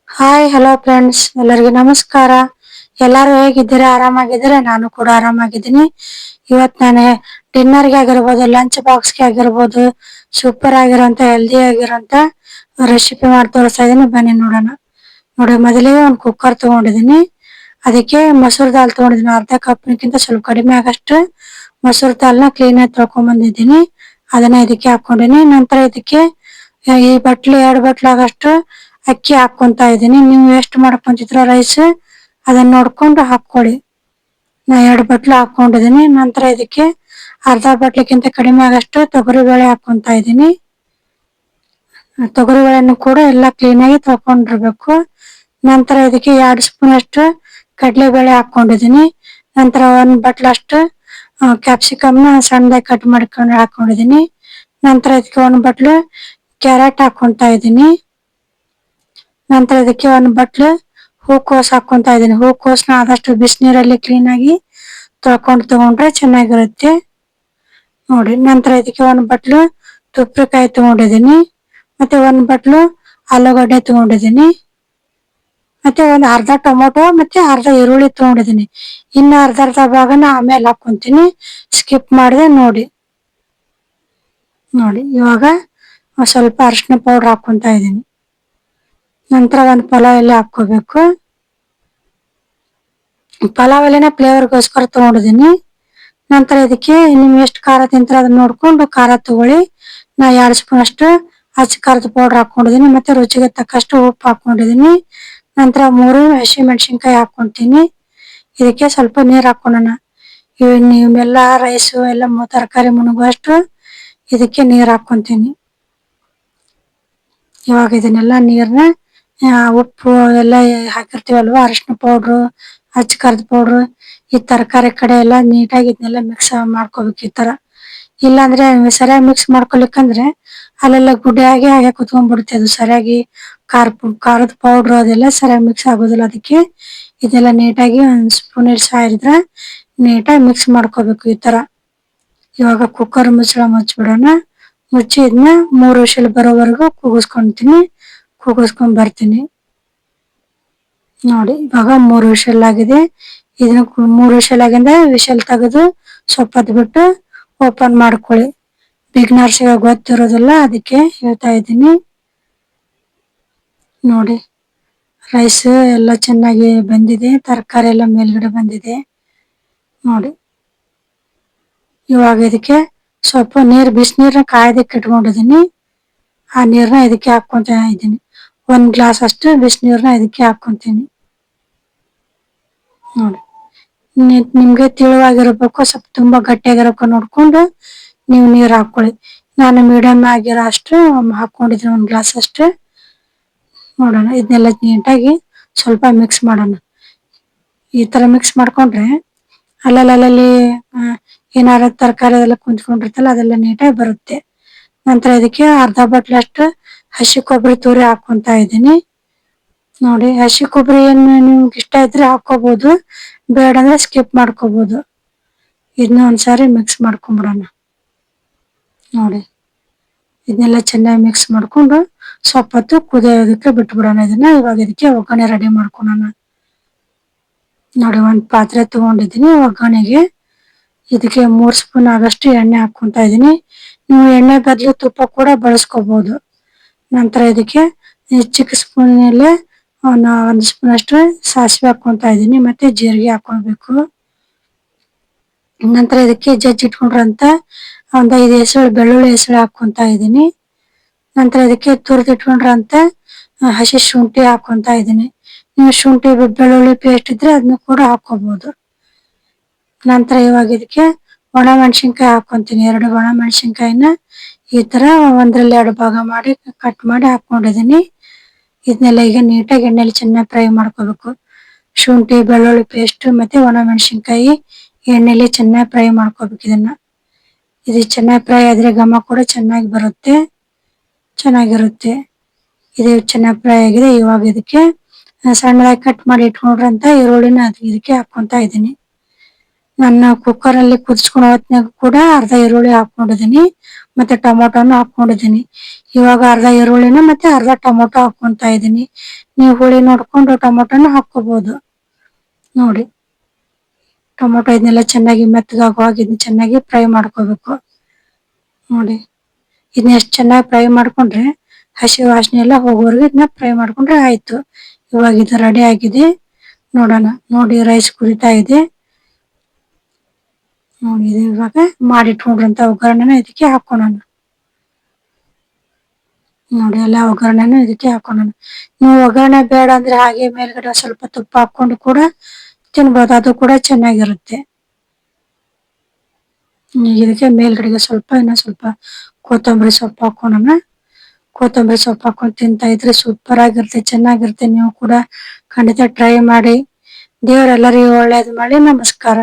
Hi hello friends ಎಲ್ಲರಿಗೂ ನಮಸ್ಕಾರ. ಎಲ್ಲಾರು ಹೇಗಿದ್ದೀರಾ? ಆರಾಮಾಗಿದ್ದೀರಾ? ನಾನು ಕೂಡ ಆರಾಮಾಗಿದ್ದೀನಿ. ಇವತ್ ನಾನು ಡಿನ್ನರ್ಗೆ ಆಗಿರ್ಬೋದು, ಲಂಚ್ ಬಾಕ್ಸ್ಗೆ ಆಗಿರ್ಬೋದು, ಸೂಪರ್ ಆಗಿರೋಂಥ ಹೆಲ್ದಿ ಆಗಿರೋಂಥ ರೆಸಿಪಿ ಮಾಡಿ ತೋರಿಸ್ತಾ ಇದೀನಿ. ಬನ್ನಿ ನೋಡೋಣ. ನೋಡಿ, ಮೊದಲಿಗೆ ಒಂದು ಕುಕ್ಕರ್ ತಗೊಂಡಿದ್ದೀನಿ. ಅದಕ್ಕೆ ಮಸೂರ್ ದಾಲ್ ತಗೊಂಡಿದ್ದೀನಿ. ಅರ್ಧ ಕಪ್ಗಿಂತ ಸ್ವಲ್ಪ ಕಡಿಮೆ ಆಗಷ್ಟು ಮಸೂರ್ ದಾಲ್ನ ಕ್ಲೀನ್ ಆಗಿ ತೊಳ್ಕೊಂಡ್ ಬಂದಿದ್ದೀನಿ. ಅದನ್ನ ಇದಕ್ಕೆ ಹಾಕೊಂಡಿನಿ. ನಂತರ ಇದಕ್ಕೆ ಈ ಬಟ್ಲು 2 ಬಟ್ಲಾಗಷ್ಟು ಅಕ್ಕಿ ಹಾಕೊಂತ ಇದೀನಿ. ನೀವು ಎಷ್ಟು ಮಾಡ್ಕೊಂತಿದ್ರ ರೈಸ್ ಅದನ್ನ ನೋಡ್ಕೊಂಡು ಹಾಕೊಳ್ಳಿ. ನಾ 2 ಬಟ್ಲು ಹಾಕೊಂಡಿದೀನಿ. ನಂತರ ಇದಕ್ಕೆ ಅರ್ಧ ಬಟ್ಲಿಗಿಂತ ಕಡಿಮೆ ಆಗಷ್ಟು ತೊಗರಿ ಬೇಳೆ ಹಾಕೊಂತ ಇದೀನಿ. ತೊಗರಿ ಬೇಳೆನು ಕೂಡ ಎಲ್ಲ ಕ್ಲೀನ್ ಆಗಿ ತೊಳ್ಕೊಂಡಿರ್ಬೇಕು. ನಂತರ ಇದಕ್ಕೆ 2 ಸ್ಪೂನ್ ಅಷ್ಟು ಕಡಲೆಬೇಳೆ ಹಾಕೊಂಡಿದೀನಿ. ನಂತರ 1 ಬಟ್ಲಷ್ಟು ಕ್ಯಾಪ್ಸಿಕಮ್ನ ಸಣ್ಣದಾಗಿ ಕಟ್ ಮಾಡ್ಕೊಂಡು ಹಾಕೊಂಡಿದೀನಿ. ನಂತರ ಇದಕ್ಕೆ 1 ಬಟ್ಲು ಕ್ಯಾರೆಟ್ ಹಾಕೊಂತ ಇದೀನಿ. ನಂತರ ಇದಕ್ಕೆ 1 ಬಟ್ಲು ಹೂಕೋಸ್ ಹಾಕೊಂತ ಇದೀನಿ. ಹೂಕೋಸ್ನ ಆದಷ್ಟು ಬಿಸಿನೀರಲ್ಲಿ ಕ್ಲೀನ್ ಆಗಿ ತೊಳ್ಕೊಂಡು ತಗೊಂಡ್ರೆ ಚೆನ್ನಾಗಿರುತ್ತೆ ನೋಡಿ. ನಂತರ ಇದಕ್ಕೆ 1 ಬಟ್ಲು ತುಪ್ರಿಕಾಯಿ ತಗೊಂಡಿದೀನಿ. ಮತ್ತೆ 1 ಬಟ್ಲು ಆಲೂಗಡ್ಡೆ ತಗೊಂಡಿದೀನಿ. ಮತ್ತೆ ಒಂದು ಅರ್ಧ ಟೊಮೊಟೊ ಮತ್ತೆ ಅರ್ಧ ಈರುಳ್ಳಿ ತಗೊಂಡಿದೀನಿ. ಇನ್ನು ಅರ್ಧ ಭಾಗನ ಆಮೇಲೆ ಹಾಕೊಂತೀನಿ, ಸ್ಕಿಪ್ ಮಾಡಿದೆ ನೋಡಿ. ಇವಾಗ ಸ್ವಲ್ಪ ಅರಿಶಿನ ಪೌಡರ್ ಹಾಕೊಂತ ಇದೀನಿ. ನಂತರ 1 ಪಲಾವ್ ಎಲೆ ಹಾಕೋಬೇಕು. ಪಲಾವ್ ಎಲೆನ ಫ್ಲೇವರ್ಗೋಸ್ಕರ ತಗೊಂಡಿದೀನಿ. ನಂತರ ಇದಕ್ಕೆ ನಿಮ್ ಎಷ್ಟು ಖಾರ ತಿಂತೀರ ಅದನ್ನ ನೋಡ್ಕೊಂಡು ಖಾರ ತಗೊಳ್ಳಿ. ನಾ 2 ಸ್ಪೂನ್ ಅಷ್ಟು ಹಸಿ ಖಾರದ ಪೌಡರ್ ಹಾಕೊಂಡಿದೀನಿ. ಮತ್ತೆ ರುಚಿಗೆ ತಕ್ಕಷ್ಟು ಉಪ್ಪು ಹಾಕೊಂಡಿದೀನಿ. ನಂತರ 3 ಹಸಿಮೆಣಸಿನ್ಕಾಯಿ ಹಾಕೊಂತೀನಿ. ಇದಕ್ಕೆ ಸ್ವಲ್ಪ ನೀರ್ ಹಾಕೊಳ್ಳೋಣ. ನೀವೆಲ್ಲ ರೈಸು ಎಲ್ಲ ತರಕಾರಿ ಮುಳುಗುವಷ್ಟು ಇದಕ್ಕೆ ನೀರ್ ಹಾಕೊಂತೀನಿ. ಇವಾಗ ಇದನ್ನೆಲ್ಲ ನೀರ್ನ ಉಪ್ಪು ಎಲ್ಲ ಹಾಕಿರ್ತೀವಲ್ವಾ, ಅರಿಶಿನ ಪೌಡ್ರು, ಹಚ್ಚ ಖಾರದ ಪೌಡ್ರು, ಈ ತರಕಾರಿ ಕಡೆ ಎಲ್ಲ ನೀಟಾಗಿ ಇದನ್ನೆಲ್ಲ ಮಿಕ್ಸ್ ಮಾಡ್ಕೋಬೇಕು ಈ ತರ. ಇಲ್ಲಾಂದ್ರೆ ಸರಿಯಾಗಿ ಮಿಕ್ಸ್ ಮಾಡ್ಕೊಲಿಕ್ಕಂದ್ರೆ ಅಲ್ಲೆಲ್ಲ ಗುಡ್ಡೆಯಾಗಿ ಹಾಗೆ ಕುತ್ಕೊಂಡ್ಬಿಡುತ್ತೆ. ಅದು ಸರಿಯಾಗಿ ಖಾರದ ಪೌಡ್ರು ಅದೆಲ್ಲ ಸರಿಯಾಗಿ ಮಿಕ್ಸ್ ಆಗೋದಿಲ್ಲ. ಅದಕ್ಕೆ ಇದೆಲ್ಲ ನೀಟಾಗಿ 1 ಸ್ಪೂನ್ ಸಾರಿದ್ರೆ ನೀಟಾಗಿ ಮಿಕ್ಸ್ ಮಾಡ್ಕೋಬೇಕು ಈ ತರ. ಇವಾಗ ಕುಕ್ಕರ್ ಮುಚ್ಚಳ ಮುಚ್ಬಿಡೋಣ. ಮುಚ್ಚಿ ಇದನ್ನ 3 ವಿಷಲ್ ಬರೋವರೆಗೂ ಕೂಗಿಸ್ಕೊಂಡ್ ಬರ್ತೀನಿ ನೋಡಿ. ಇವಾಗ 3 ವಿಷಲ್ ಆಗಿದೆ. ಇದನ್ನ 3 ವಿಷಲ್ ಆಗಿಂದ ವಿಷಲ್ ತೆಗೆದು ಸ್ವಲ್ಪ ಹೊತ್ತು ಬಿಟ್ಟು ಓಪನ್ ಮಾಡ್ಕೊಳ್ಳಿ. ಬಿಗ್ನರ್ಸ್ಗೆ ಗೊತ್ತಿರೋದಿಲ್ಲ, ಅದಕ್ಕೆ ಹೇಳ್ತಾ ಇದ್ದೀನಿ ನೋಡಿ. ರೈಸ್ ಎಲ್ಲ ಚೆನ್ನಾಗಿ ಬಂದಿದೆ, ತರಕಾರಿ ಎಲ್ಲ ಮೇಲ್ಗಡೆ ಬಂದಿದೆ ನೋಡಿ. ಇವಾಗ ಇದಕ್ಕೆ ಸ್ವಲ್ಪ ಬಿಸಿನೀರ್ನ ಕಾಯ್ದಕ್ಕೆ ಇಟ್ಕೊಂಡಿದೀನಿ. ಆ ನೀರ್ನ ಇದಕ್ಕೆ ಹಾಕೊಂತ ಇದ್ದೀನಿ. 1 ಗ್ಲಾಸ್ ಅಷ್ಟು ಬಿಸಿನೀರ್ನ ಇದಕ್ಕೆ ಹಾಕೊಂತೀನಿ ನೋಡಿ. ನಿಮ್ಗೆ ತಿಳುವಾಗಿರ್ಬೇಕು, ಸ್ವಲ್ಪ ತುಂಬಾ ಗಟ್ಟಿಯಾಗಿರಬೇಕು ನೋಡ್ಕೊಂಡು ನೀವು ನೀರ್ ಹಾಕೊಳ್ಳಿ. ನಾನು ಮೀಡಿಯಂ ಆಗಿರೋ ಅಷ್ಟು ಹಾಕೊಂಡಿದ್ದೀನಿ, 1 ಗ್ಲಾಸ್ ಅಷ್ಟು. ನೋಡೋಣ, ಇದನ್ನೆಲ್ಲ ನೀಟಾಗಿ ಸ್ವಲ್ಪ ಮಿಕ್ಸ್ ಮಾಡೋಣ. ಈ ತರ ಮಿಕ್ಸ್ ಮಾಡ್ಕೊಂಡ್ರೆ ಅಲ್ಲಲ್ಲಿ ಏನಾರ ತರಕಾರಿ ಅದೆಲ್ಲ ಕುಂತ್ಕೊಂಡಿರ್ತಲ್ಲ ಅದೆಲ್ಲ ನೀಟಾಗಿ ಬರುತ್ತೆ. ನಂತರ ಇದಕ್ಕೆ ಅರ್ಧ ಬಟ್ಲಷ್ಟು ಹಸಿ ಕೊಬ್ಬರಿ ತುರಿ ಹಾಕೊಂತ ಇದ್ದೀನಿ ನೋಡಿ. ಹಸಿ ಕೊಬ್ಬರಿ ನಿಮ್ಗೆ ಇಷ್ಟ ಇದ್ರೆ ಹಾಕೋಬಹುದು, ಬೇಡ ಅಂದ್ರೆ ಸ್ಕಿಪ್ ಮಾಡ್ಕೋಬಹುದು. ಇದನ್ನ ಒಂದ್ಸಾರಿ ಮಿಕ್ಸ್ ಮಾಡ್ಕೊಂಡ್ಬಿಡೋಣ ನೋಡಿ. ಇದನ್ನೆಲ್ಲ ಚೆನ್ನಾಗಿ ಮಿಕ್ಸ್ ಮಾಡ್ಕೊಂಡು ಸ್ವಲ್ಪ ಹೊತ್ತು ಕುದಿಯೋದಕ್ಕೆ ಬಿಟ್ಬಿಡೋಣ ಇದನ್ನ. ಇವಾಗ ಇದಕ್ಕೆ ಒಗ್ಗರಣೆ ರೆಡಿ ಮಾಡ್ಕೊಳ್ಳೋಣ ನೋಡಿ. 1 ಪಾತ್ರೆ ತಗೊಂಡಿದ್ದೀನಿ. ಒಗ್ಗರಣೆಗೆ ಇದಕ್ಕೆ 3 ಸ್ಪೂನ್ ಆಗಷ್ಟು ಎಣ್ಣೆ ಹಾಕೊಂತ ಇದೀನಿ. ನೀವು ಎಣ್ಣೆ ಬದಲು ತುಪ್ಪ ಕೂಡ ಬಳಸ್ಕೋಬಹುದು. ನಂತರ ಇದಕ್ಕೆ ಚಿಕ್ಕ ಸ್ಪೂನಲ್ಲಿ 1 ಸ್ಪೂನ್ ಅಷ್ಟು ಸಾಸಿವೆ ಹಾಕೊಂತ ಇದೀನಿ. ಮತ್ತೆ ಜೀರಿಗೆ ಹಾಕೊಳ್ಬೇಕು. ನಂತರ ಇದಕ್ಕೆ ಜಜ್ಜಿಟ್ಕೊಂಡ್ರಂತ 1 5 ಬೆಳ್ಳುಳ್ಳಿ ಹೆಸಳು ಹಾಕೊಂತ ಇದೀನಿ. ನಂತರ ಇದಕ್ಕೆ ತುರಿದಿಟ್ಕೊಂಡ್ರಂತ ಹಸಿ ಶುಂಠಿ ಹಾಕೊಂತ ಇದೀನಿ. ನೀವು ಶುಂಠಿ ಬೆಳ್ಳುಳ್ಳಿ ಪೇಸ್ಟ್ ಇದ್ರೆ ಅದನ್ನ ಕೂಡ ಹಾಕೋಬಹುದು. ನಂತರ ಇವಾಗ ಇದಕ್ಕೆ ಒಣಮೆಣಸಿನ್ಕಾಯಿ ಹಾಕೊಂತೀನಿ. 2 ಒಣಮೆಣಸಿನ್ಕಾಯಿನ ಈ ತರ 1ರಲ್ಲಿ 2 ಭಾಗ ಮಾಡಿ ಕಟ್ ಮಾಡಿ ಹಾಕೊಂಡಿದೀನಿ. ಇದನ್ನೆಲ್ಲ ಈಗ ನೀಟಾಗಿ ಎಣ್ಣೆಲಿ ಚೆನ್ನಾಗಿ ಫ್ರೈ ಮಾಡ್ಕೋಬೇಕು. ಶುಂಠಿ ಬೆಳ್ಳುಳ್ಳಿ ಪೇಸ್ಟ್ ಮತ್ತೆ ಒಣಮೆಣಸಿನ್ಕಾಯಿ ಎಣ್ಣೆಲಿ ಚೆನ್ನಾಗಿ ಫ್ರೈ ಮಾಡ್ಕೋಬೇಕು. ಇದು ಚೆನ್ನಾಗಿ ಫ್ರೈ ಆದ್ರೆ ಘಮ ಕೂಡ ಚೆನ್ನಾಗಿರುತ್ತೆ. ಇದು ಚೆನ್ನಾಗಿ ಫ್ರೈ ಆಗಿದೆ. ಇವಾಗ ಇದಕ್ಕೆ ಸಣ್ಣದಾಗಿ ಕಟ್ ಮಾಡಿ ಇಟ್ಕೊಂಡ್ರಂತ ಈರುಳ್ಳಿನ ಇದಕ್ಕೆ ಹಾಕೊಂತ ಇದೀನಿ ನನ್ನ ಕುಕ್ಕರ್ ಅಲ್ಲಿ ಕುದಿಸ್ಕೊಳೋ ಹೊತ್ನ್ಯಾಗ ಕೂಡ ಅರ್ಧ ಈರುಳ್ಳಿ ಹಾಕೊಂಡಿದೀನಿ, ಮತ್ತೆ ಟೊಮೊಟೊನು ಹಾಕೊಂಡಿದೀನಿ. ಇವಾಗ ಅರ್ಧ ಈರುಳ್ಳಿನ ಮತ್ತೆ ಅರ್ಧ ಟೊಮೊಟೊ ಹಾಕೊಂತಾ ಇದೀನಿ. ನೀವು ಹುಳಿ ನೋಡ್ಕೊಂಡು ಟೊಮೊಟೊನು ಹಾಕೋಬಹುದು ನೋಡಿ. ಟೊಮೊಟೊ ಇದನ್ನೆಲ್ಲ ಚೆನ್ನಾಗಿ ಮೆತ್ತಗಾಗುವಾಗ ಇದನ್ನ ಚೆನ್ನಾಗಿ ಫ್ರೈ ಮಾಡ್ಕೋಬೇಕು ನೋಡಿ. ಇದನ್ನ ಎಷ್ಟು ಚೆನ್ನಾಗಿ ಫ್ರೈ ಮಾಡ್ಕೊಂಡ್ರೆ ಹಸಿ ವಾಸನೆ ಎಲ್ಲ ಹೋಗೋವರೆಗೂ ಇದನ್ನ ಫ್ರೈ ಮಾಡ್ಕೊಂಡ್ರೆ ಆಯ್ತು. ಇವಾಗ ಇದು ರೆಡಿ ಆಗಿದೆ ನೋಡೋಣ. ನೋಡಿ ರೈಸ್ ಕುದಿತಾ ಇದೆ ನೋಡಿ. ಇವಾಗ ಮಾಡಿಟ್ಕೊಂಡ್ರಂತ ಒಗ್ಗರಣೆನ ಇದಕ್ಕೆ ಹಾಕೋಣ ನೋಡಿ. ಎಲ್ಲ ಒಗ್ಗರಣೆನ ಇದಕ್ಕೆ ಹಾಕೋಣ. ನೀವು ಒಗ್ಗರಣೆ ಬೇಡ ಅಂದ್ರೆ ಹಾಗೆ ಮೇಲ್ಗಡೆ ಸ್ವಲ್ಪ ತುಪ್ಪ ಹಾಕೊಂಡು ಕೂಡ ತಿನ್ಬೋದು, ಅದು ಕೂಡ ಚೆನ್ನಾಗಿರುತ್ತೆ. ಇದಕ್ಕೆ ಮೇಲ್ಗಡೆಗೆ ಸ್ವಲ್ಪ ಇನ್ನ ಸ್ವಲ್ಪ ಕೊತ್ತಂಬರಿ ಸೊಪ್ಪು ಹಾಕೋಣ. ಕೊತ್ತಂಬರಿ ಸೊಪ್ಪು ಹಾಕೊಂಡು ತಿಂತಾ ಇದ್ರೆ ಸೂಪರ್ ಆಗಿರುತ್ತೆ, ಚೆನ್ನಾಗಿರುತ್ತೆ. ನೀವು ಕೂಡ ಖಂಡಿತ ಟ್ರೈ ಮಾಡಿ. ದೇವರೆಲ್ಲರಿಗೂ ಒಳ್ಳೇದು ಮಾಡಿ. ನಮಸ್ಕಾರ.